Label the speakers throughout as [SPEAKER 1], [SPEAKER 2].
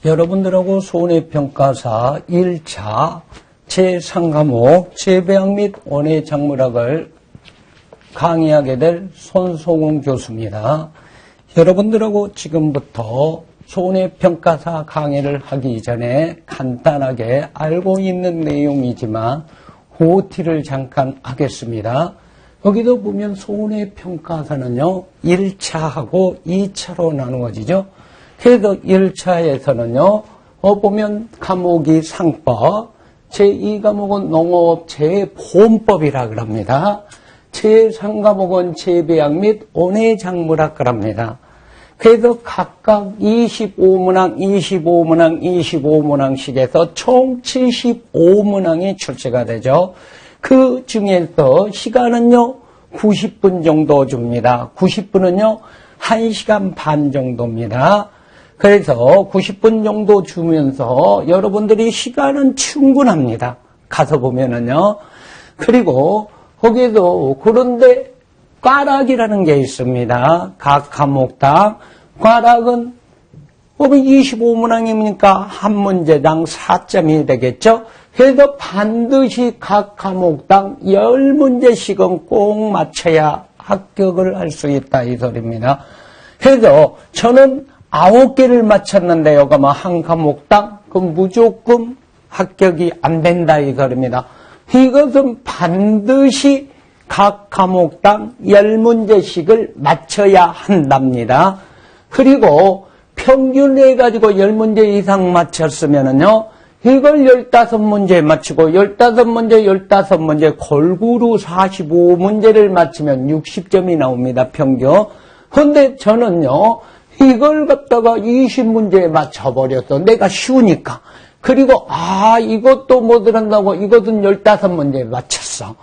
[SPEAKER 1] 여러분들하고 손해평가사 1차 제3과목 재배학 및 원예작물학을 강의하게 될 손송훈 교수입니다. 여러분들하고 지금부터 손해평가사 강의를 하기 전에 간단하게 알고 있는 내용이지만 OT를 잠깐 하겠습니다. 여기도 보면 손해평가사는요 1차하고 2차로 나누어지죠. 그래서 1차에서는요 보면 과목이 상법, 제2과목은 농업 재보험법이라고 합니다. 제3과목은 재배학 및 원예작물학을 합니다. 그래서 각각 25문항, 25문항, 25문항씩에서 총 75문항이 출제가 되죠. 그 중에서 시간은요 90분 정도 줍니다. 90분은요 1시간 반 정도입니다. 그래서 90분 정도 주면서 여러분들이 시간은 충분합니다. 가서 보면은요. 그리고 거기에도 그런데 꽈락이라는 게 있습니다. 각 과목당 꽈락은 보면 25문항이니까 한 문제당 4점이 되겠죠. 그래서 반드시 각 과목당 10문제씩은 꼭 맞춰야 합격을 할 수 있다 이 소리입니다. 그래서 저는 9개를 맞췄는데요. 그러면 한 과목당 그럼 무조건 합격이 안 된다 이 소리입니다. 이것은 반드시 각 과목당 10문제씩을 맞춰야 한답니다. 그리고 평균 해가지고 10문제 이상 맞췄으면은요, 이걸 15문제 맞추고 15문제 골고루 45문제를 맞추면 60점이 나옵니다. 평균. 근데 저는요, 이걸 갖다가 20문제에 맞춰버렸어. 내가 쉬우니까. 그리고 이것도 못 들었다고 이것은 15문제에 맞췄어.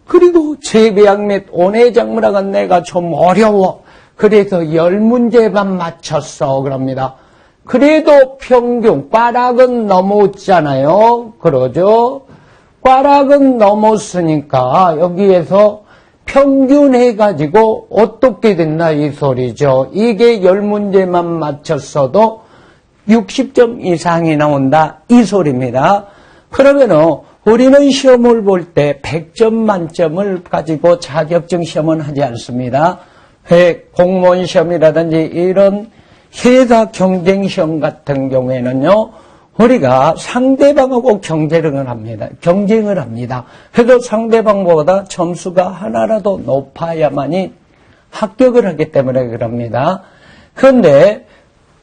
[SPEAKER 1] 그리고 재배학 및 원예작물학은 내가 좀 어려워. 그래서 10문제만 맞췄어. 그럽니다. 그래도 평균, 꽈락은 넘었잖아요. 그러죠? 꽈락은 넘었으니까 여기에서 평균 해가지고 어떻게 됐나 이 소리죠. 이게 10문제만 맞췄어도 60점 이상이 나온다 이 소리입니다. 그러면은 우리는 시험을 볼 때 100점 만점을 가지고 자격증 시험은 하지 않습니다. 공무원 시험이라든지 이런 회사 경쟁 시험 같은 경우에는요, 우리가 상대방하고 경쟁을 합니다. 그래서 상대방보다 점수가 하나라도 높아야만이 합격을 하기 때문에 그럽니다. 그런데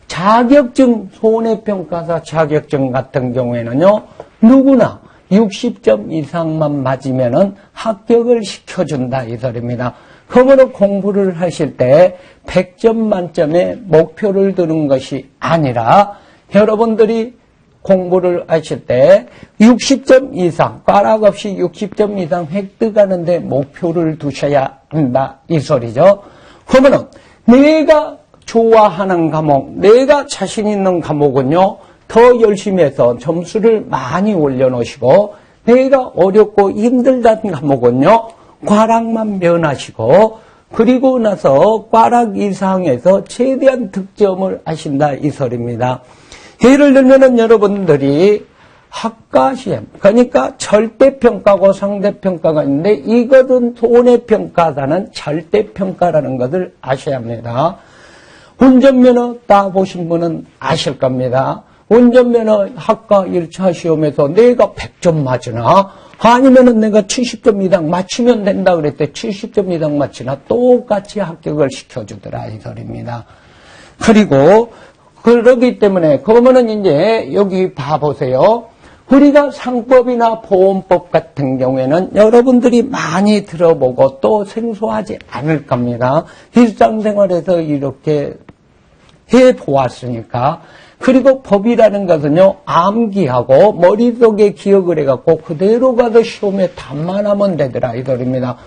[SPEAKER 1] 자격증, 손해평가사 자격증 같은 경우에는요, 누구나 60점 이상만 맞으면은 합격을 시켜준다 이 소리입니다. 그러므로 공부를 하실 때 100점 만점에 목표를 두는 것이 아니라 여러분들이 공부를 하실 때 60점 이상, 꽈락 없이 60점 이상 획득하는데 목표를 두셔야 한다 이 소리죠. 그러면은 내가 좋아하는 과목, 내가 자신 있는 과목은요, 더 열심히 해서 점수를 많이 올려놓으시고, 내가 어렵고 힘들다는 과목은요, 꽈락만 면하시고, 그리고 나서 꽈락 이상에서 최대한 득점을 하신다 이 소리입니다. 예를 들면은 여러분들이 학과시험, 그러니까 절대평가고 상대평가가 있는데, 이것은 손해평가사는 절대평가라는 것을 아셔야 합니다. 운전면허 따보신 분은 아실 겁니다. 운전면허 학과 1차 시험에서 내가 100점 맞으나 아니면은 내가 70점 이상 맞추면 된다 그랬대. 70점 이상 맞추나 똑같이 합격을 시켜주더라 이 소리입니다. 그리고 그러기 때문에 그러면은 이제 여기 봐보세요. 우리가 상법이나 보험법 같은 경우에는 여러분들이 많이 들어보고 또 생소하지 않을 겁니다. 일상생활에서 이렇게 해보았으니까. 그리고 법이라는 것은요, 암기하고 머릿속에 기억을 해갖고 그대로 가서 시험에 답만 하면 되더라 이 소리입니다.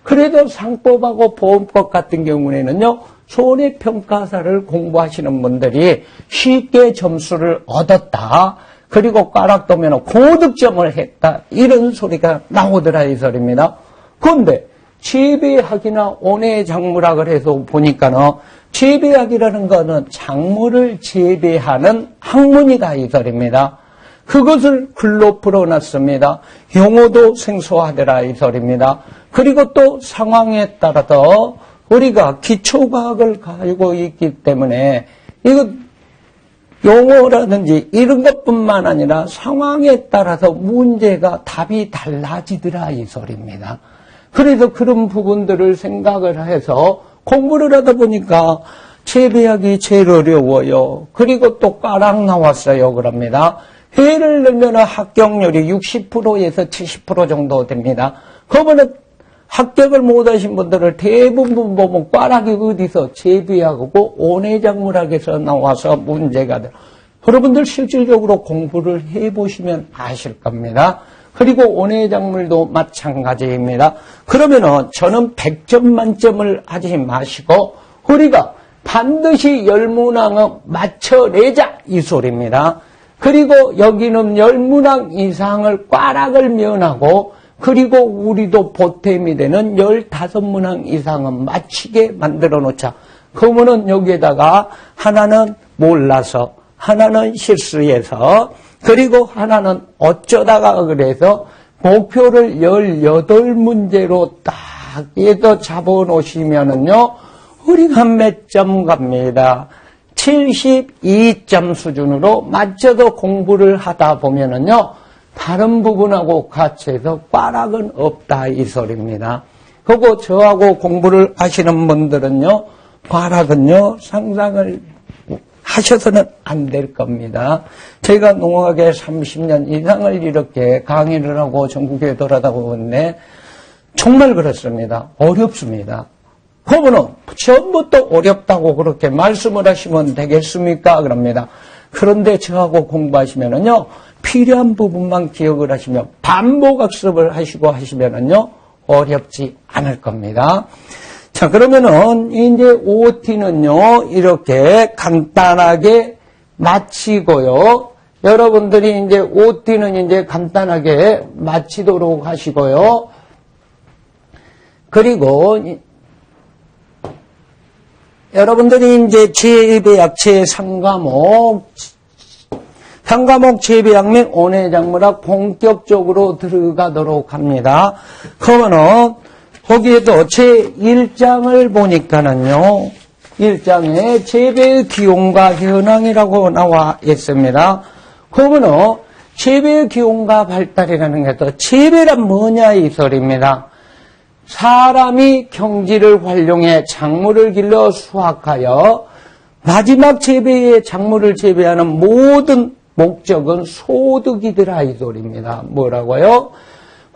[SPEAKER 1] 그래도 상법하고 보험법 같은 경우에는요, 손해평가사를 공부하시는 분들이 쉽게 점수를 얻었다. 그리고 꽈락도면 고득점을 했다. 이런 소리가 나오더라 이 소리입니다. 그런데 재배학이나 온해작물학 그래서 보니까는 재배학이라는 거는 작물을 재배하는 학문이다 이 소리입니다. 그것을 글로 풀어놨습니다. 용어도 생소하더라 이 소리입니다. 그리고 또 상황에 따라서 우리가 기초과학을 가지고 있기 때문에 이거 용어라든지 이런 것뿐만 아니라 상황에 따라서 문제가 답이 달라지더라 이 소리입니다. 그래서 그런 부분들을 생각을 해서 공부를 하다 보니까 재배학이 제일 어려워요. 그리고 또 꽈락 나왔어요. 그럽니다. 해를 넣으면 합격률이 60%에서 70% 정도 됩니다. 그러면 합격을 못하신 분들을 대부분 보면 꽈락이 어디서 재배학하고 온해작물학에서 나와서 문제가 돼요. 여러분들 실질적으로 공부를 해보시면 아실 겁니다. 그리고 온해작물도 마찬가지입니다. 그러면은 저는 100점 만점을 하지 마시고 우리가 반드시 열문항은 맞춰내자 이 소리입니다. 그리고 여기는 10문항 이상을 꽈락을 면하고 그리고 우리도 보탬이 되는 15문항 이상은 맞히게 만들어 놓자. 그러면은 여기에다가 하나는 몰라서 하나는 실수해서 그리고 하나는 어쩌다가 그래서 목표를 18문제로 딱 해서 잡아놓으시면은요 우리가 몇 점 갑니다. 72점 수준으로 맞춰서 공부를 하다 보면은요, 다른 부분하고 같이 해서 꽈락은 없다, 이 소리입니다. 그리고 저하고 공부를 하시는 분들은요, 꽈락은요, 상상을 하셔서는 안 될 겁니다. 제가 농학에 30년 이상을 이렇게 강의를 하고 전국에 돌아다니는데, 정말 그렇습니다. 어렵습니다. 그러면은 처음부터 어렵다고 그렇게 말씀을 하시면 되겠습니까? 그럽니다. 그런데 저하고 공부하시면은요, 필요한 부분만 기억을 하시면 반복학습을 하시고 하시면은요, 어렵지 않을 겁니다. 자, 그러면은 이제 OT는요, 이렇게 간단하게 마치고요. 여러분들이 이제 OT는 이제 간단하게 마치도록 하시고요. 그리고 여러분들이 이제 재배학 제3과목 재배학 및 온해작물학 본격적으로 들어가도록 합니다. 그러면은 거기에도 제1장을 보니까는요, 1장에 재배의 기온과 현황이라고 나와 있습니다. 그러면은 재배의 기온과 발달이라는 게 또 재배란 뭐냐 이 소리입니다. 사람이 경지를 활용해 작물을 길러 수확하여 마지막 재배에 작물을 재배하는 모든 목적은 소득이더라 이 소리입니다. 뭐라고요?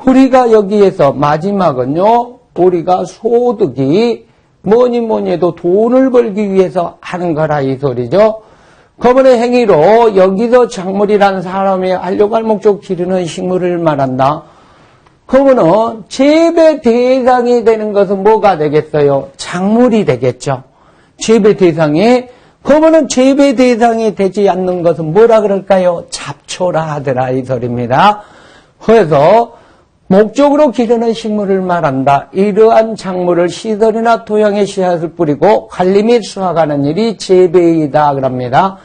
[SPEAKER 1] 우리가 여기에서 마지막은요, 우리가 소득이 뭐니 해도 돈을 벌기 위해서 하는 거라 이 소리죠. 그분의 행위로 여기서 작물이란 사람이 하려고 할 목적 기르는 식물을 말한다. 그러면은 재배 대상이 되는 것은 뭐가 되겠어요? 작물이 되겠죠. 재배 대상이. 그러면은 재배 대상이 되지 않는 것은 뭐라 그럴까요? 잡초라 하더라 이 소리입니다. 그래서 목적으로 기르는 식물을 말한다. 이러한 작물을 시설이나 토양에 씨앗을 뿌리고 관리 및 수확하는 일이 재배이다 그럽니다.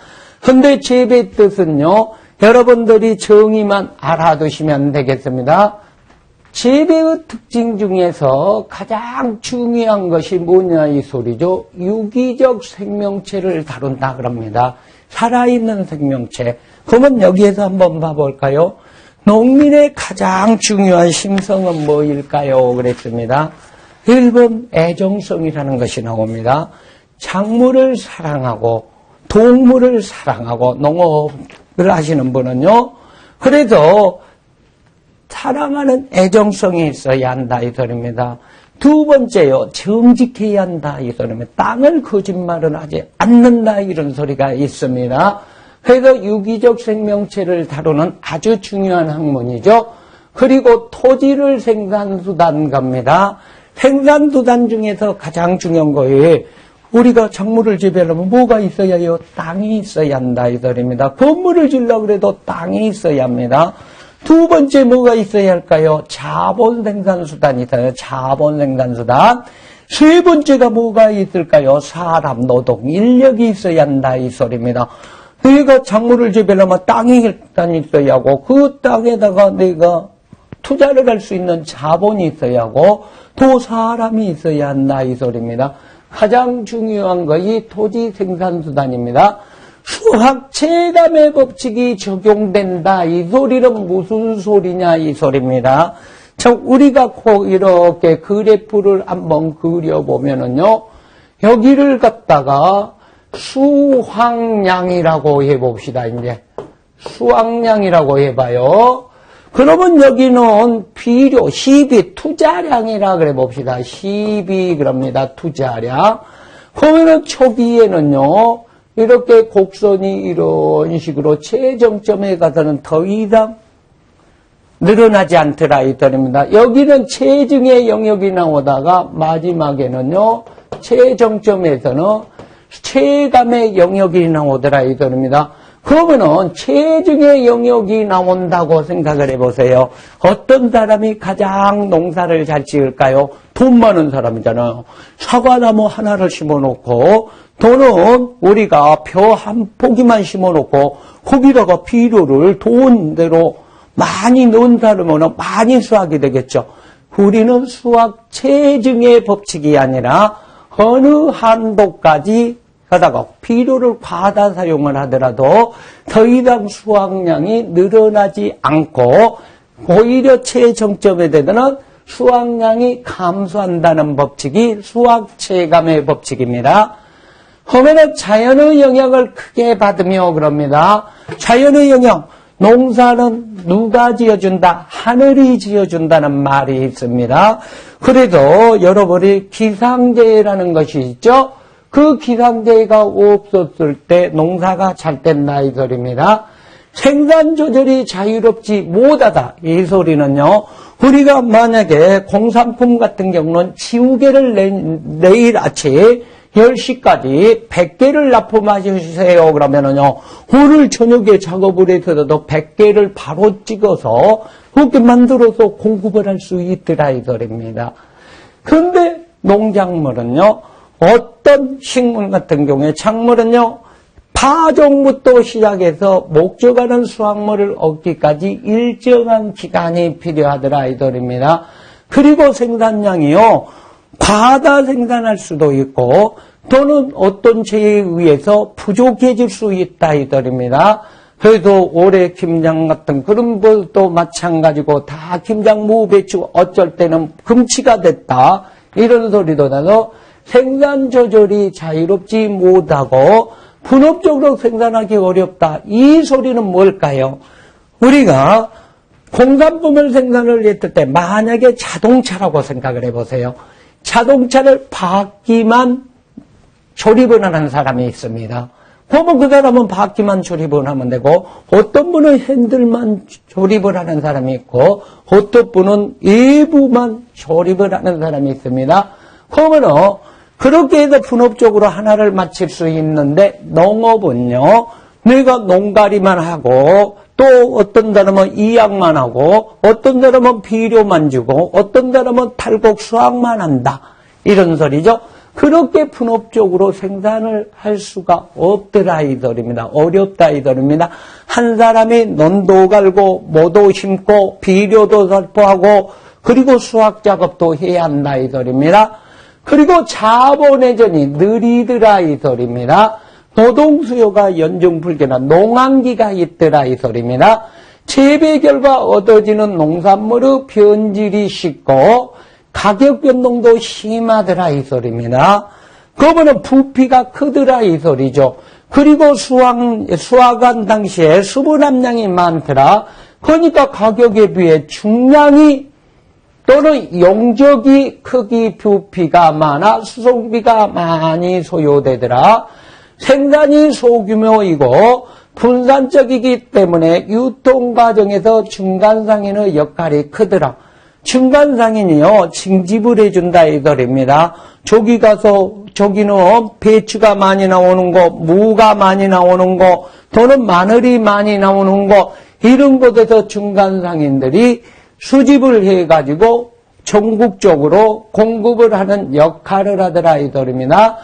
[SPEAKER 1] 근데 재배 뜻은요, 여러분들이 정의만 알아두시면 되겠습니다. 재배의 특징 중에서 가장 중요한 것이 뭐냐 이 소리죠. 유기적 생명체를 다룬다 그럽니다. 살아있는 생명체. 그러면 여기에서 한번 봐볼까요? 농민의 가장 중요한 심성은 뭐일까요? 그랬습니다. 1번 애정성이라는 것이 나옵니다. 작물을 사랑하고 동물을 사랑하고 농업을 하시는 분은요. 그래서 사랑하는 애정성이 있어야 한다 이 소리입니다. 두 번째요. 정직해야 한다 이 소리입니다. 땅을 거짓말은 하지 않는다 이런 소리가 있습니다. 그래서 유기적 생명체를 다루는 아주 중요한 학문이죠. 그리고 토지를 생산수단 갑니다. 생산수단 중에서 가장 중요한 거예요. 우리가 작물을 재배하려면 뭐가 있어야 해요? 땅이 있어야 한다 이 소리입니다. 건물을 지으려고 해도 땅이 있어야 합니다. 두 번째 뭐가 있어야 할까요? 자본생산수단이 있어요. 자본생산수단. 세 번째가 뭐가 있을까요? 사람, 노동, 인력이 있어야 한다 이 소리입니다. 내가 작물을 재배하려면 땅이 일단 있어야 하고 그 땅에다가 내가 투자를 할 수 있는 자본이 있어야 하고 또 사람이 있어야 한다 이 소리입니다. 가장 중요한 것이 토지 생산수단입니다. 수학 체감의 법칙이 적용된다. 이 소리는 무슨 소리냐 이 소리입니다. 자, 우리가 이렇게 그래프를 한번 그려보면은요, 여기를 갖다가 수확량이라고 해봅시다. 이제 수확량이라고 해봐요. 그러면 여기는 비료, 시비, 투자량이라 그래 봅시다. 시비 그럽니다. 투자량. 그러면은 초기에는요, 이렇게 곡선이 이런 식으로 최정점에 가서는 더 이상 늘어나지 않더라 이 뜻입니다. 여기는 체증의 영역이 나오다가 마지막에는요, 최정점에서는 체감의 영역이 나오더라 이 뜻입니다. 그러면은 체증의 영역이 나온다고 생각을 해보세요. 어떤 사람이 가장 농사를 잘 지을까요? 돈 많은 사람이잖아요. 사과나무 하나를 심어놓고 또는 우리가 벼 한 포기만 심어놓고 거기다가 비료를 돈대로 많이 넣은 사람은 많이 수확이 되겠죠. 우리는 수확 체증의 법칙이 아니라 어느 한도까지 하다가 비료를 과다 사용을 하더라도 더 이상 수확량이 늘어나지 않고 오히려 최정점에 되는 수확량이 감소한다는 법칙이 수확 체감의 법칙입니다. 그러면 자연의 영향을 크게 받으며 그럽니다. 자연의 영향, 농사는 누가 지어준다? 하늘이 지어준다는 말이 있습니다. 그래도 여러분이 기상재해라는 것이 있죠. 그 기상재해가 없었을 때 농사가 잘 된다 이 소리입니다. 생산 조절이 자유롭지 못하다 이 소리는요. 우리가 만약에 공산품 같은 경우는 지우개를 내일 아침 10시까지 100개를 납품해 주세요. 그러면은요, 오늘 저녁에 작업을 해서도 100개를 바로 찍어서 그렇게 만들어서 공급을 할 수 있더라 이 소리입니다. 그런데 농작물은요, 어떤 식물 같은 경우에 작물은요, 파종부터 시작해서 목적하는 수확물을 얻기까지 일정한 기간이 필요하더라 이 소리입니다. 그리고 생산량이요, 과다 생산할 수도 있고 또는 어떤 죄에 의해서 부족해질 수 있다 이 소리입니다. 그래도 올해 김장 같은 그런 것도 마찬가지고 다 김장 무 배추 어쩔 때는 금치가 됐다 이런 소리도 나서 생산 조절이 자유롭지 못하고 분업적으로 생산하기 어렵다. 이 소리는 뭘까요? 우리가 공산품을 생산을 했을 때 만약에 자동차라고 생각을 해보세요. 자동차를 바퀴만 조립을 하는 사람이 있습니다. 그러면 그 사람은 바퀴만 조립을 하면 되고 어떤 분은 핸들만 조립을 하는 사람이 있고 어떤 분은 일부만 조립을 하는 사람이 있습니다. 그러면은 그렇게 해서 분업적으로 하나를 마칠 수 있는데 농업은요, 내가 농가리만 하고 또 어떤 사람은 이약만 하고 어떤 사람은 비료만 주고 어떤 사람은 탈곡 수확만 한다. 이런 소리죠. 그렇게 분업적으로 생산을 할 수가 없더라 이 소리입니다. 어렵다 이 소리입니다. 한 사람이 논도 갈고 모도 심고 비료도 살포하고 그리고 수확 작업도 해야 한다 이 소리입니다. 그리고 자본회전이 느리더라 이 소리입니다. 노동 수요가 연중불변한 농한기가 있더라 이 소리입니다. 재배 결과 얻어지는 농산물의 변질이 쉽고 가격 변동도 심하더라 이 소리입니다. 그러면 부피가 크더라 이 소리죠. 그리고 수확한 당시에 수분 함량이 많더라. 그러니까 가격에 비해 중량이 또는 용적이 크기 부피가 많아 수송비가 많이 소요되더라. 생산이 소규모이고 분산적이기 때문에 유통과정에서 중간상인의 역할이 크더라. 중간상인이요, 징집을 해준다 이 소리입니다. 저기 가서 저기는 배추가 많이 나오는 거, 무가 많이 나오는 거, 또는 마늘이 많이 나오는 거 이런 곳에서 중간상인들이 수집을 해가지고 전국적으로 공급을 하는 역할을 하더라 이 소리입니다.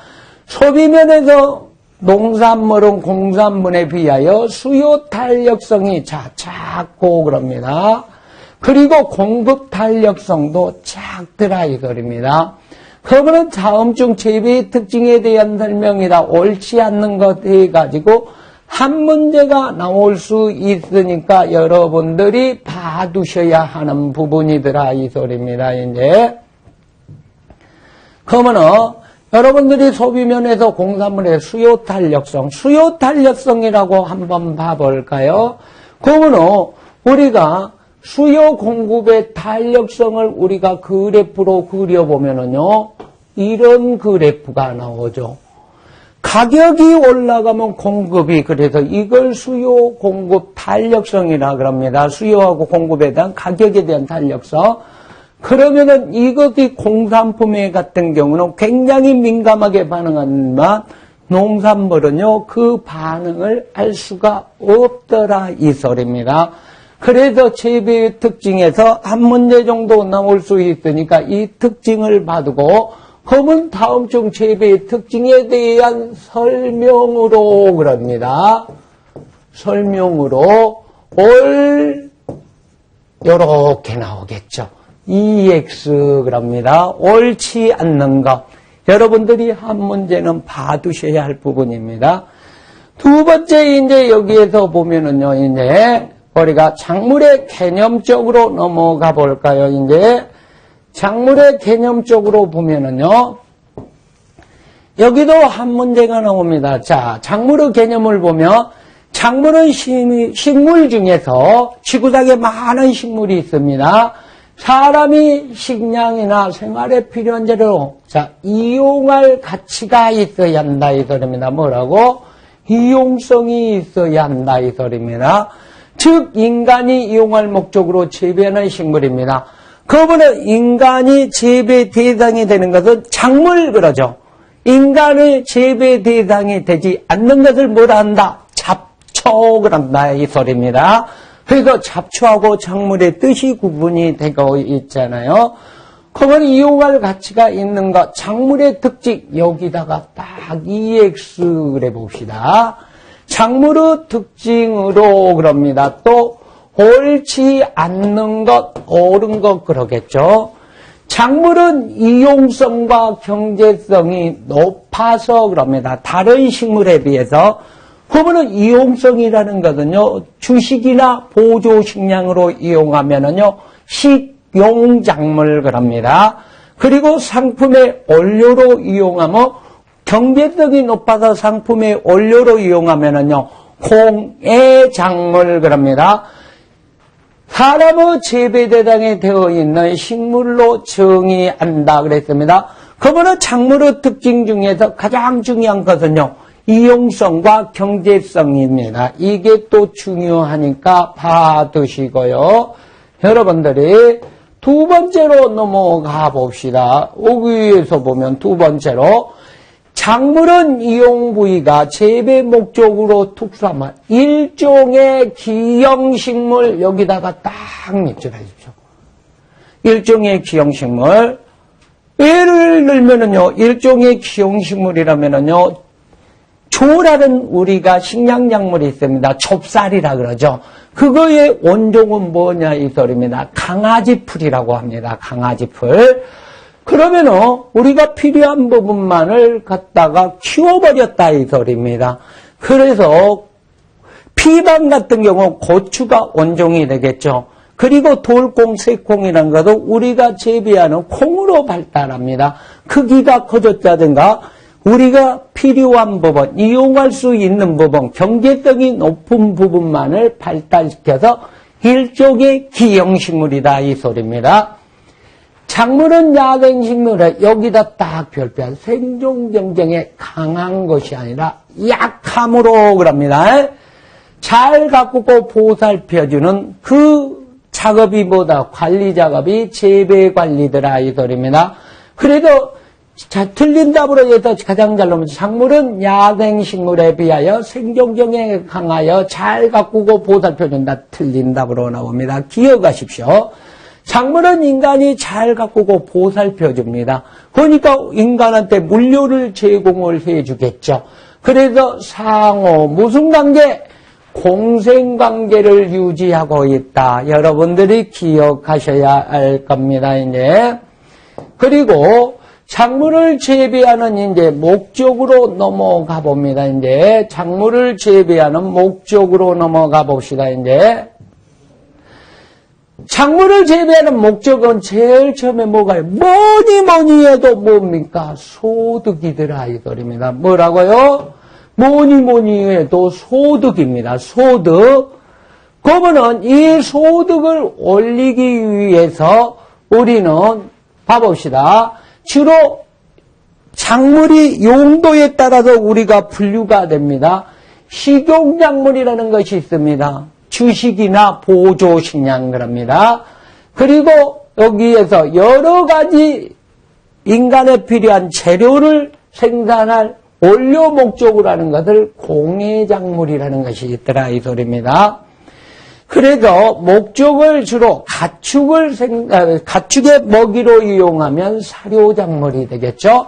[SPEAKER 1] 소비면에서 농산물은 공산물에 비하여 수요 탄력성이 작고 그럽니다. 그리고 공급 탄력성도 작더라 이 소리입니다. 그러면 다음중 재배의 특징에 대한 설명이다. 옳지 않는 것 해가지고 한 문제가 나올 수 있으니까 여러분들이 봐두셔야 하는 부분이더라 이 소리입니다. 이제 그러면은 여러분들이 소비면에서 공산물의 수요 탄력성이라고 한번 봐볼까요? 그러면은 우리가 수요 공급의 탄력성을 우리가 그래프로 그려보면은요, 이런 그래프가 나오죠. 가격이 올라가면 공급이, 그래서 이걸 수요 공급 탄력성이라 그럽니다. 수요하고 공급에 대한 가격에 대한 탄력성. 그러면은 이것이 공산품에 같은 경우는 굉장히 민감하게 반응하지만 농산물은요, 그 반응을 알 수가 없더라 이 소리입니다. 그래서 재배의 특징에서 한 문제 정도 나올 수 있으니까 이 특징을 봐두고 그러면 다음 중 재배의 특징에 대한 설명으로 그럽니다. 설명으로 요렇게 나오겠죠. EX 그럽니다. 옳지 않는 것. 여러분들이 한 문제는 봐두셔야 할 부분입니다. 두 번째 이제 여기에서 보면은요, 이제 우리가 작물의 개념적으로 넘어가 볼까요? 이제 작물의 개념적으로 보면은요, 여기도 한 문제가 나옵니다. 자, 작물의 개념을 보면 작물은 식물 중에서 지구상에 많은 식물이 있습니다. 사람이 식량이나 생활에 필요한 재료로 이용할 가치가 있어야 한다 이 소리입니다. 뭐라고? 이용성이 있어야 한다 이 소리입니다. 즉 인간이 이용할 목적으로 재배하는 식물입니다. 그러면 인간이 재배 대상이 되는 것은 작물 그러죠. 인간의 재배 대상이 되지 않는 것을 뭐라 한다? 잡초를 한다 이 소리입니다. 그래서 잡초하고 작물의 뜻이 구분이 되고 있잖아요. 그러면 이용할 가치가 있는 것, 작물의 특징 여기다가 딱 EX를 해봅시다. 작물의 특징으로 그럽니다. 또 옳지 않는 것, 옳은 것 그러겠죠. 작물은 이용성과 경제성이 높아서 그럽니다. 다른 식물에 비해서. 그러면 이용성이라는 것은요, 주식이나 보조식량으로 이용하면은요, 식용작물 그럽니다. 그리고 상품의 원료로 이용하면 경제성이 높아서 상품의 원료로 이용하면은요, 공해작물 그럽니다. 사람의 재배 대상에 되어 있는 식물로 정의한다 그랬습니다. 그러면 작물의 특징 중에서 가장 중요한 것은요, 이용성과 경제성입니다. 이게 또 중요하니까 봐두시고요. 여러분들이 두 번째로 넘어가 봅시다. 여기에서 보면 두 번째로 작물은 이용 부위가 재배 목적으로 특수한 일종의 기형식물 여기다가 딱 밑줄 해주십시오. 일종의 기형식물. 예를 들면은요, 일종의 기형식물이라면은요, 조라는 우리가 식량작물이 있습니다. 좁쌀이라 그러죠. 그거의 원종은 뭐냐 이 소리입니다. 강아지풀이라고 합니다. 강아지풀. 그러면은 우리가 필요한 부분만을 갖다가 키워버렸다 이 소리입니다. 그래서 피방 같은 경우 고추가 원종이 되겠죠. 그리고 돌콩, 새콩이라는 것도 우리가 재배하는 콩으로 발달합니다. 크기가 커졌다든가 우리가 필요한 부분, 이용할 수 있는 부분, 경제성이 높은 부분만을 발달시켜서 일종의 기형식물이다 이 소리입니다. 작물은 야생식물에 여기다 딱 별표한 생존 경쟁에 강한 것이 아니라 약함으로 그럽니다. 잘 가꾸고 보살펴주는 그 작업이 뭐다? 관리 작업이 재배 관리더라 이 소리입니다. 그래도 자, 틀린 답으로 해서 가장 잘 나오면 작물은 야생식물에 비하여 생존경에 강하여 잘 가꾸고 보살펴준다. 틀린 답으로 나옵니다. 기억하십시오. 작물은 인간이 잘 가꾸고 보살펴줍니다. 그러니까 인간한테 물료를 제공을 해주겠죠. 그래서 상호 무슨 관계? 공생관계를 유지하고 있다. 여러분들이 기억하셔야 할 겁니다. 이제 그리고 작물을 재배하는 이제 목적으로 넘어가 봅니다. 이제 작물을 재배하는 목적으로 넘어가 봅시다. 이제 작물을 재배하는 목적은 제일 처음에 뭐가요? 뭐니 해도 뭡니까? 소득이더라 이 소리입니다. 뭐라고요? 뭐니 해도 소득입니다. 소득. 그러면은 이 소득을 올리기 위해서 우리는 봐봅시다. 주로 작물이 용도에 따라서 우리가 분류가 됩니다. 식용작물이라는 것이 있습니다. 주식이나 보조식량 그럽니다. 그리고 여기에서 여러 가지 인간에 필요한 재료를 생산할 원료 목적으로 하는 것을 공해작물이라는 것이 있더라 이 소리입니다. 그래서 목적을 주로 가축의 먹이로 이용하면 사료작물이 되겠죠.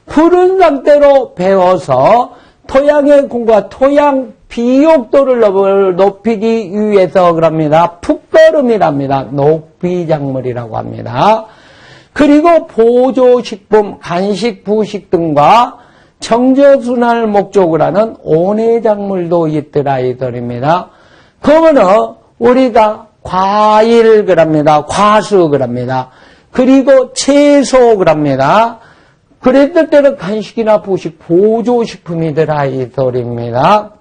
[SPEAKER 1] 푸른 상태로 베어서 토양의 공과 토양 비옥도를 높이기 위해서 그럽니다. 풋걸음이랍니다. 녹비작물이라고 합니다. 그리고 보조식품, 간식, 부식 등과 정저순환을 목적으로 하는 온해작물도 있더라 이 소리입니다. 그러면은 우리가 과일 그럽니다. 과수 그럽니다. 그리고 채소 그럽니다. 그랬을 때는 간식이나 부식, 보조식품이더라 이 소리입니다.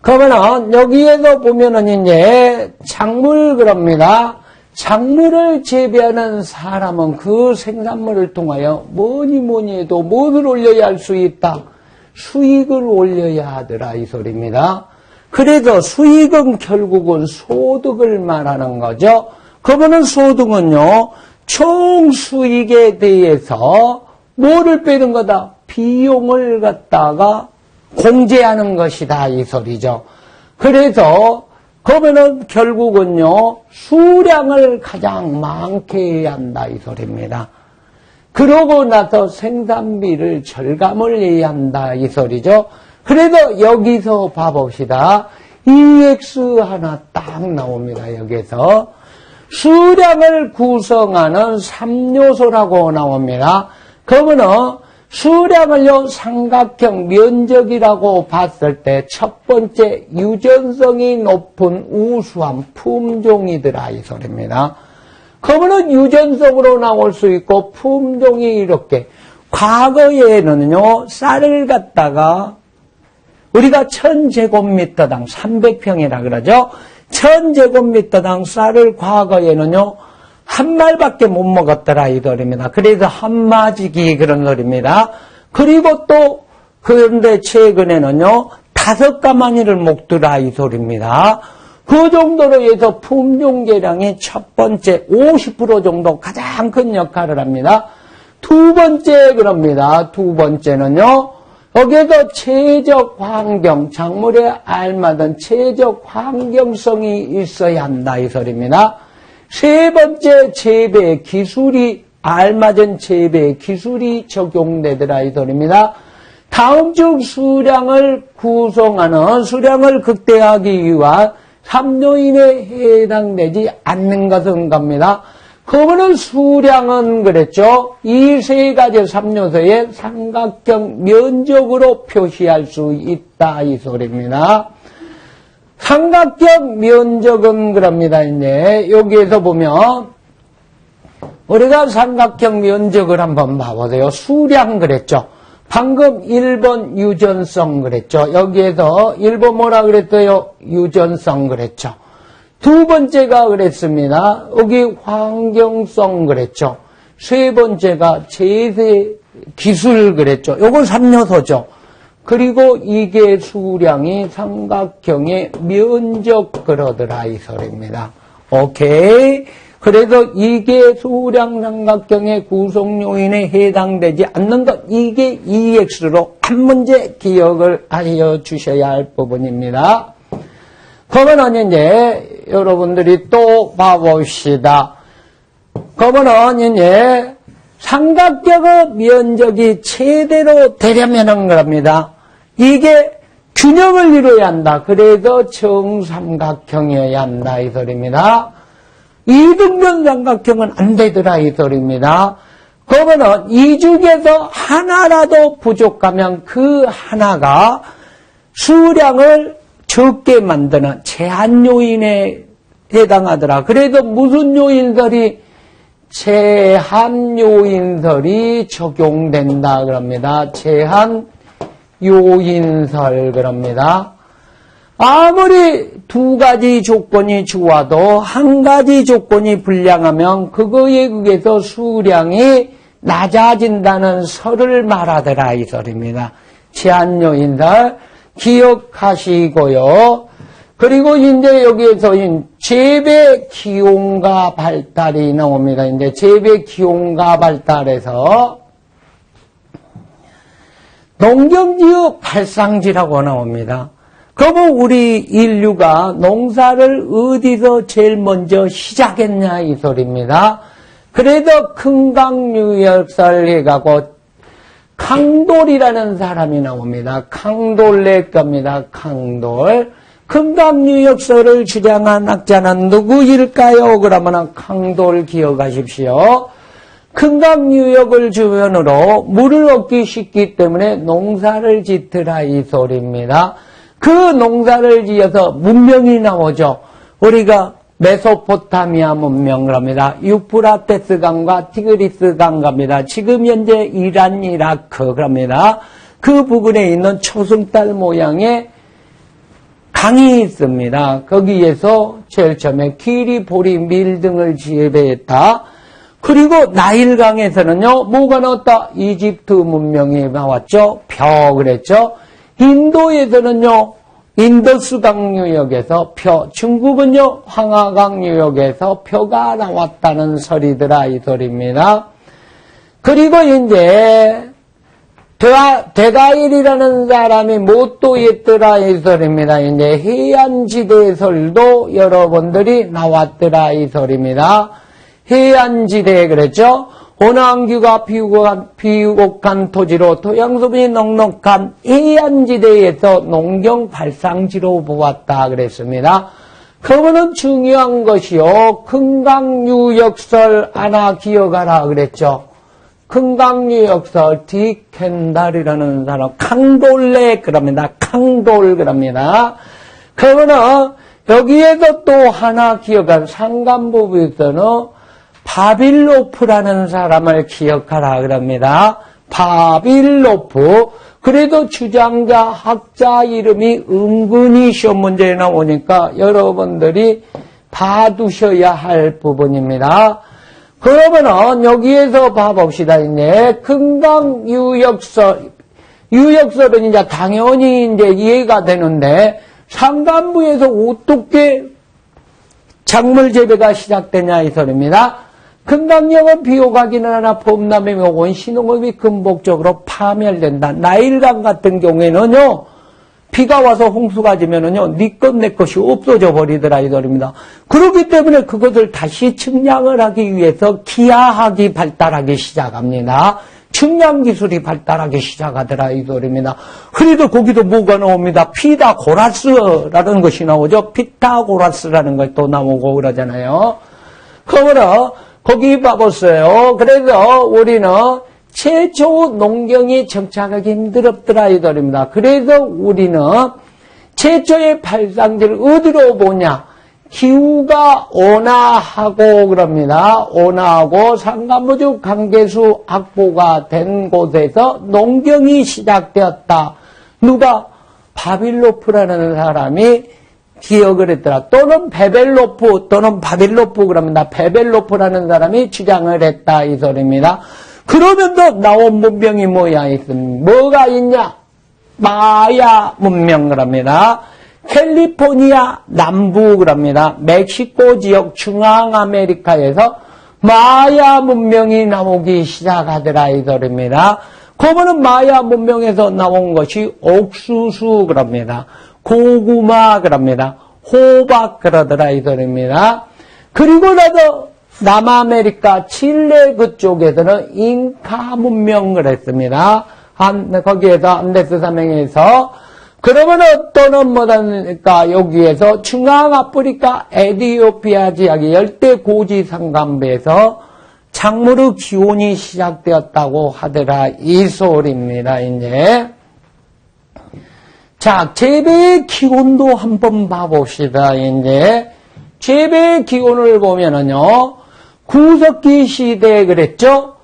[SPEAKER 1] 그러면은 여기에서 보면은 이제 작물 그럽니다. 작물을 재배하는 사람은 그 생산물을 통하여 뭐니 해도 무엇을 올려야 할 수 있다? 수익을 올려야 하더라 이 소리입니다. 그래서 수익은 결국은 소득을 말하는 거죠. 그러면은 소득은요, 총 수익에 대해서 뭐를 빼는 거다? 비용을 갖다가 공제하는 것이다 이 소리죠. 그래서 그러면은 결국은요, 수량을 가장 많게 해야 한다 이 소리입니다. 그러고 나서 생산비를 절감을 해야 한다 이 소리죠. 그래서 여기서 봐봅시다. EX 하나 딱 나옵니다. 여기서 수량을 구성하는 3요소라고 나옵니다. 그러면은 수량을요 삼각형 면적이라고 봤을 때 첫 번째 유전성이 높은 우수한 품종이더라 이 소리입니다. 그러면은 유전성으로 나올 수 있고 품종이 이렇게 과거에는요 쌀을 갖다가 우리가 1000제곱미터당 300평이라 그러죠. 1000제곱미터당 쌀을 과거에는요 한 말밖에 못 먹었더라 이 소리입니다. 그래서 한마지기 그런 소리입니다. 그리고 또 그런데 최근에는요 5가마니를 먹더라 이 소리입니다. 그 정도로 해서 품종 개량이 첫 번째 50% 정도 가장 큰 역할을 합니다. 두 번째 그럽니다. 두 번째는요 여기에도 체적 환경, 작물에 알맞은 체적 환경성이 있어야 한다 이 소리입니다. 세 번째 재배 기술이 알맞은 재배 기술이 적용되더라 이 소리입니다. 다음 중 수량을 구성하는 수량을 극대화하기 위한 3요인에 해당되지 않는 것은 겁니다. 그러면은 수량은 그랬죠. 이 세 가지 3요소의 삼각형 면적으로 표시할 수 있다 이 소리입니다. 삼각형 면적은 그럽니다. 이제 여기에서 보면 우리가 삼각형 면적을 한번 봐보세요. 수량 그랬죠. 방금 1번 유전성 그랬죠. 여기에서 1번 뭐라 그랬어요? 유전성 그랬죠. 두 번째가 그랬습니다. 여기 환경성 그랬죠. 세 번째가 재배 기술 그랬죠. 요건 3요소죠. 그리고 이게 수량이 삼각형의 면적 그러더라 이 소리입니다. 오케이. 그래서 이게 수량 삼각형의 구성 요인에 해당되지 않는 것, 이게 EX로 한 문제 기억을 하여 주셔야 할 부분입니다. 그러면 이제 여러분들이 또 봐봅시다. 그러면 이제 삼각형의 면적이 최대로 되려면 겁니다. 이게 균형을 이루어야 한다. 그래서 정삼각형이어야 한다. 이 소리입니다. 이등변 삼각형은 안 되더라. 이 소리입니다. 그러면 이 중에서 하나라도 부족하면 그 하나가 수량을 적게 만드는 제한 요인에 해당하더라. 그래서 무슨 요인설이 제한 요인설이 적용된다 그럽니다. 제한 요인설 그럽니다. 아무리 두 가지 조건이 좋아도 한 가지 조건이 불량하면 그거에 의해서 수량이 낮아진다는 설을 말하더라 이 설입니다. 제한 요인설 기억하시고요. 그리고 이제 여기에서 재배 기온과 발달이 나옵니다. 이제 재배 기온과 발달에서 농경지역 발상지라고 나옵니다. 그러면 우리 인류가 농사를 어디서 제일 먼저 시작했냐 이 소리입니다. 그래서 금강유역설 해가고 강돌이라는 사람이 나옵니다. 강돌의 겁니다. 강돌. 금강유역설을 주장한 학자는 누구일까요? 그러면 강돌 기억하십시오. 금강유역을 주변으로 물을 얻기 쉽기 때문에 농사를 짓더라 이 소리입니다. 그 농사를 지어서 문명이 나오죠. 우리가 메소포타미아 문명을 합니다. 유프라테스 강과 티그리스 강 갑니다. 지금 현재 이란, 이라크 그럽니다. 그 부근에 있는 초승달 모양의 강이 있습니다. 거기에서 제일 처음에 키리, 보리, 밀 등을 재배했다. 그리고 나일강에서는요, 뭐가 나왔다? 이집트 문명이 나왔죠. 벼 그랬죠. 인도에서는요, 인더스강 유역에서 표, 중국은요, 황하강 유역에서 표가 나왔다는 설이더라, 이 소리입니다. 그리고 이제, 데가일이라는 사람이 뭣도 했더라, 이 소리입니다. 이제 해안지대설도 여러분들이 나왔더라, 이 소리입니다. 해안지대, 그랬죠? 온화환기가 비옥한 토지로 토양수분이 넉넉한 해안지대에서 농경 발상지로 보았다 그랬습니다. 그거는 중요한 것이요. 금강유역설 하나 기억하라 그랬죠. 금강유역설 디켄달이라는 사람 강돌레 그럽니다. 강돌 그럽니다. 그러면은 여기에서 또 하나 기억할 상간부부에서는 바빌로프라는 사람을 기억하라 그럽니다. 바빌로프. 그래도 주장자 학자 이름이 은근히 시험 문제에 나오니까 여러분들이 봐두셔야 할 부분입니다. 그러면은 여기에서 봐봅시다. 이제 금강유역설, 유역설은 이제 당연히 이제 이해가 되는데 상간부에서 어떻게 작물 재배가 시작되냐 이 소리입니다. 금강역은 비옥하기는 하나 봄나무며 원시농업이 근본적으로 파멸된다. 나일강 같은 경우에는요, 비가 와서 홍수가 지면은요, 네 것 내 것이 없어져 버리더라 이 소리입니다. 그렇기 때문에 그것을 다시 측량을 하기 위해서 기하학이 발달하기 시작합니다. 측량 기술이 발달하기 시작하더라 이 소리입니다. 그래도 거기도 뭐가 나옵니다. 피타고라스라는 것이 나오죠. 피타고라스라는 것이 또 나오고 그러잖아요. 그러므로 거기 봐보세요. 그래서 우리는 최초 농경이 정착하기 힘들었더라 이 소리입니다. 그래서 우리는 최초의 발상지를 어디로 보냐? 기후가 온화하고 그럽니다. 온화하고 산간부주 강계수 확보가 된 곳에서 농경이 시작되었다. 누가? 바빌로프라는 사람이 기억을 했더라. 또는 베벨로프 또는 바빌로프 그럽니다. 베벨로프라는 사람이 주장을 했다 이 소리입니다. 그러면서 나온 문명이 뭐야 있습니다. 뭐가 있냐? 마야 문명 그럽니다. 캘리포니아 남부 그럽니다. 멕시코 지역 중앙 아메리카에서 마야 문명이 나오기 시작하더라 이 소리입니다. 그거는 마야 문명에서 나온 것이 옥수수 그럽니다. 고구마 그럽니다. 호박 그러더라 이 소리입니다. 그리고 나서 남아메리카 칠레 그쪽에서는 잉카 문명 그랬습니다. 거기에서 안데스山脉에서 그러면 어떤 뭐다니까 여기에서 중앙 아프리카 에티오피아 지역의 열대 고지 산간부에서 작물의 기원이 시작되었다고 하더라 이 소리입니다. 이제 자 재배의 기원도 한번 봐봅시다. 이제 재배의 기원을 보면은요 구석기 시대에 그랬죠.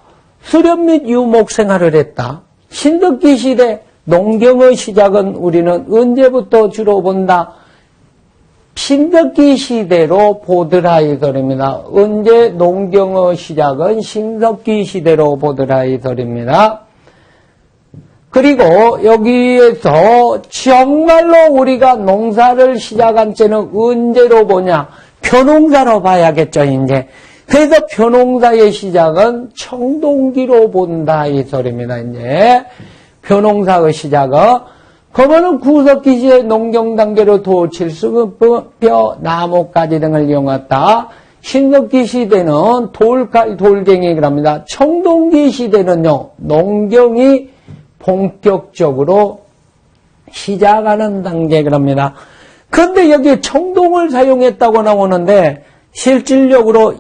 [SPEAKER 1] 수렵 및 유목 생활을 했다. 신석기 시대 농경의 시작은 우리는 언제부터 주로 본다? 신석기 시대로 보더라 이 소리입니다. 언제 농경의 시작은 신석기 시대로 보더라 이 소리입니다. 그리고 여기에서 정말로 우리가 농사를 시작한 때는 언제로 보냐? 벼농사로 봐야겠죠 이제. 그래서 벼농사의 시작은 청동기로 본다 이 소리입니다. 이제 벼농사의 시작은 그러면은 구석기 시대 농경 단계로 도칠수 뼈 나무가지 등을 이용했다. 신석기 시대는 돌칼 돌갱이 그럽니다. 청동기 시대는요 농경이 본격적으로 시작하는 단계 그럽니다. 그런데 여기 청동을 사용했다고 나오는데 실질적으로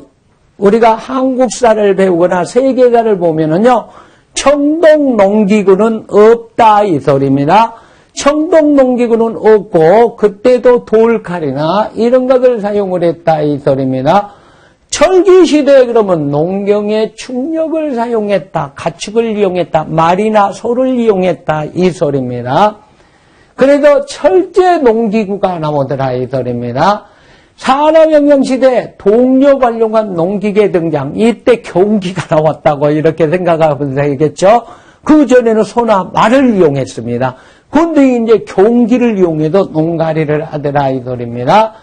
[SPEAKER 1] 우리가 한국사를 배우거나 세계사를 보면은요, 청동 농기구는 없다 이 소리입니다. 청동 농기구는 없고 그때도 돌칼이나 이런 것을 사용을 했다 이 소리입니다. 철기 시대에 그러면 농경의 충력을 사용했다, 가축을 이용했다, 말이나 소를 이용했다 이 소리입니다. 그래서 철제 농기구가 나오더라 이 소리입니다. 산업혁명 시대 동력 활용한 농기계 등장. 이때 경기가 나왔다고 이렇게 생각하면 되겠죠. 그 전에는 소나 말을 이용했습니다. 그런데 이제 경기를 이용해서 농가리를 하더라 이 소리입니다.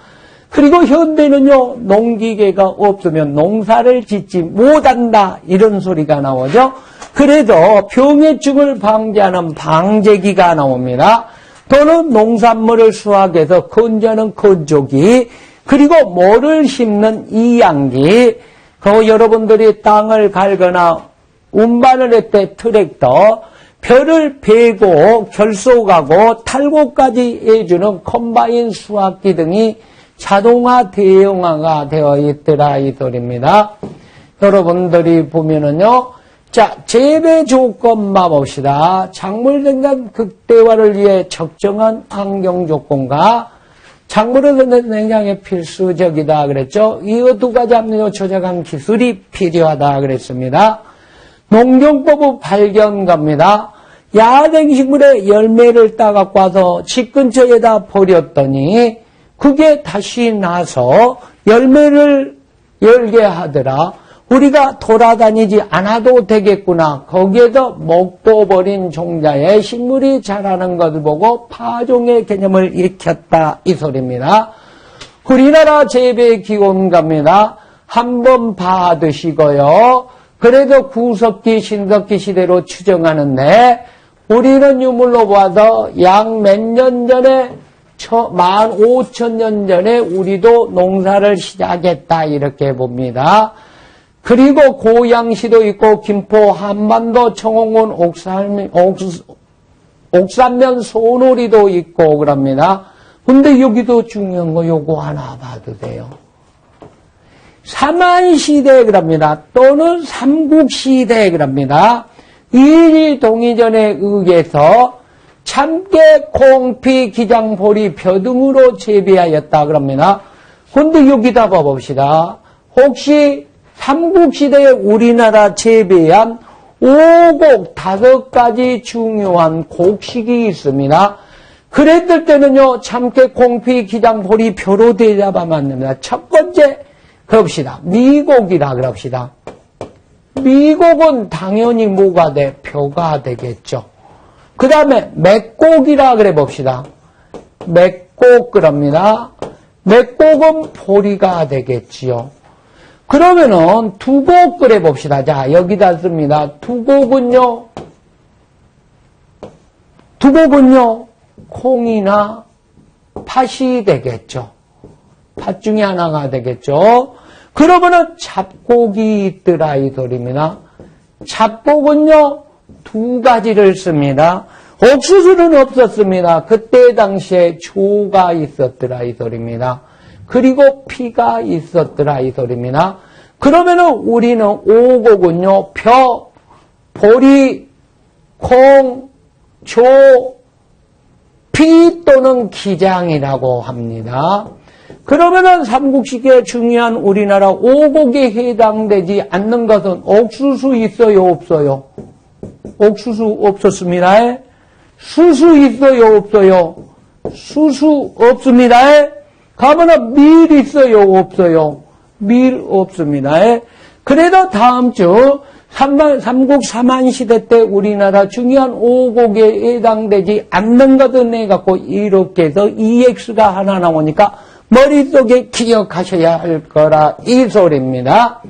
[SPEAKER 1] 그리고 현대는요 농기계가 없으면 농사를 짓지 못한다 이런 소리가 나오죠. 그래서 병해충을 방지하는 방제기가 나옵니다. 또는 농산물을 수확해서 건조하는 건조기, 그리고 모를 심는 이양기, 그 여러분들이 땅을 갈거나 운반을 할 때 트랙터, 벼를 베고 결속하고 탈곡까지 해주는 컴바인 수확기 등이 자동화 대형화가 되어 있더라 이 소리입니다. 여러분들이 보면은요, 자 재배 조건만 봅시다. 작물 생산 극대화를 위해 적정한 환경 조건과 작물의 생장에 필수적이다 그랬죠. 이 두 가지 합리적 조작한 기술이 필요하다 그랬습니다. 농경법의 발견가입니다. 야생식물의 열매를 따갖고 와서 집 근처에다 버렸더니 그게 다시 나서 열매를 열게 하더라. 우리가 돌아다니지 않아도 되겠구나. 거기에서 먹고 버린 종자에 식물이 자라는 것을 보고 파종의 개념을 일으켰다 이 소리입니다. 우리나라 재배 기원가입니다. 한번 봐두시고요. 그래도 구석기 신석기 시대로 추정하는데 우리는 유물로 봐서 약 몇 년 전에 15,000년 전에 우리도 농사를 시작했다 이렇게 봅니다. 그리고 고양시도 있고 김포 한반도 청홍군 옥산면 소놀이도 있고 그럽니다. 근데 여기도 중요한 거 요거 하나 봐도 돼요. 삼한시대 그럽니다. 또는 삼국시대 그럽니다. 일일동의전에 의해서 참깨, 콩피, 기장, 보리, 벼 등으로 재배하였다 그럽니다. 근데 여기다 봐봅시다. 혹시 삼국시대에 우리나라 재배한 5곡 5가지 중요한 곡식이 있습니다. 그랬을 때는요, 참깨, 콩피, 기장, 보리, 벼로 대잡아만 됩니다. 첫 번째, 그럽시다. 미곡이라 그럽시다. 미곡은 당연히 뭐가 돼? 벼가 되겠죠. 그 다음에 맷곡이라 그래 봅시다. 잡곡 그럽니다. 맷곡은 보리가 되겠지요. 그러면은 두곡 그래 봅시다. 자, 여기다 씁니다. 두곡은요, 콩이나 팥이 되겠죠. 팥 중에 하나가 되겠죠. 그러면은 잡곡이 있더라 이 소리입니다. 잡곡은요, 두 가지를 씁니다. 옥수수는 없었습니다. 그때 당시에 조가 있었더라 이 소리입니다. 그리고 피가 있었더라 이 소리입니다. 그러면은 우리는 오곡은요, 벼, 보리, 콩, 조, 피 또는 기장이라고 합니다. 그러면은 삼국시기에 중요한 우리나라 오곡에 해당되지 않는 것은 옥수수 있어요, 없어요? 옥수수 없었습니다. 수수 있어요, 없어요? 수수 없습니다. 가면은 밀 있어요, 없어요? 밀 없습니다. 그래도 다음 주 삼국 삼한시대 때 우리나라 중요한 오곡에 해당되지 않는 것을 내갖고 이렇게 해서 EX가 하나 나오니까 머릿속에 기억하셔야 할 거라 이 소리입니다.